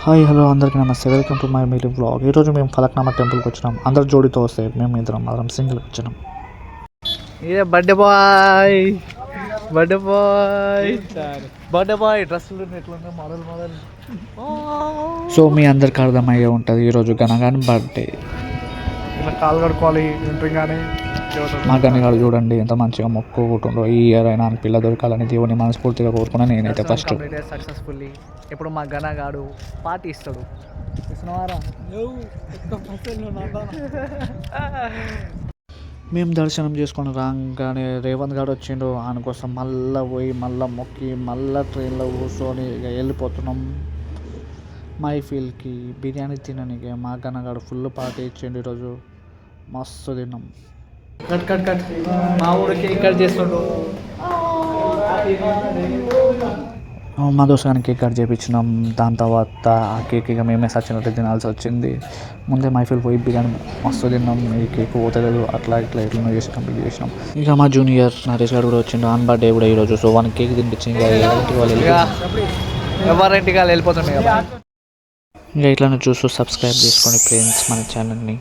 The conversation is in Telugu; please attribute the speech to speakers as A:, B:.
A: హాయ్ హలో అందరికీ నమస్తే, welcome to my meeting blog. ఈరోజు మేము ఫలక్నామా టెంపుల్కి వచ్చినాం. అందరు జోడితో వస్తే మేము మాత్రం సింగిల్కి వచ్చినాం.
B: ఇదే బర్త్డే బాయ్ డ్రెస్సులు ఎట్లున్నాయి మోడల్
A: సో మీ అందరికి అర్థమయ్యే ఉంటుంది, ఈరోజు గనగాని బర్త్డే.
B: ఇట్లా కాలు కడుక్కోవాలి ఎంట్రీ కానీ.
A: మా గనిగాడు చూడండి ఎంత మంచిగా మొక్కుకుంటుండో. ఈ ఇయర్ అయినా పిల్ల దొరకాలని దేవుని మనస్ఫూర్తిగా కోరుకున్నా నేనైతే ఫస్ట్.
B: సక్సెస్ఫుల్లీ ఇప్పుడు మా గనగాడు పార్టీ ఇస్తాడు.
A: మేము దర్శనం చేసుకొని రాగానే రేవంత్ గారు వచ్చిండు. ఆయన కోసం మళ్ళీ పోయి మళ్ళీ మొక్కి మళ్ళీ ట్రైన్లో కూర్చొని ఇక వెళ్ళిపోతున్నాం మైఫీల్కి. బిర్యానీ తినడానికి మా గనగాడు ఫుల్ పార్టీ ఇచ్చిండు. ఈరోజు మస్తు తిన్నాం.
B: కట్ మా ఊరికి ఇక్కడ చేస్తుండు.
A: మా దోస్తుగానికి కేక్ కట్ చేయించినాం. దాని తర్వాత ఆ కేక్ ఇక మేమే సచ్చినట్టు తినాల్సి వచ్చింది. ముందే మైఫిల్ పోయి బిర్యానీ మస్తు తిన్నాం. ఈ కేక్ పోతలేదు, అట్లా ఇట్లా ఎట్లా చేసి కంప్లీట్ చేసినాం. ఇక మా జూనియర్ నరేష్ గారు కూడా వచ్చిండు. ఆన్ బర్త్డే కూడా ఈరోజు. సో వన్ కేక్ తినిపించింది.
B: ఎవరింటికి వాళ్ళు వెళ్ళిపోతుండే.
A: ఇంకా ఇట్లా చూస్తూ సబ్స్క్రైబ్ చేసుకోండి ఫ్రెండ్స్ మన ఛానల్ని.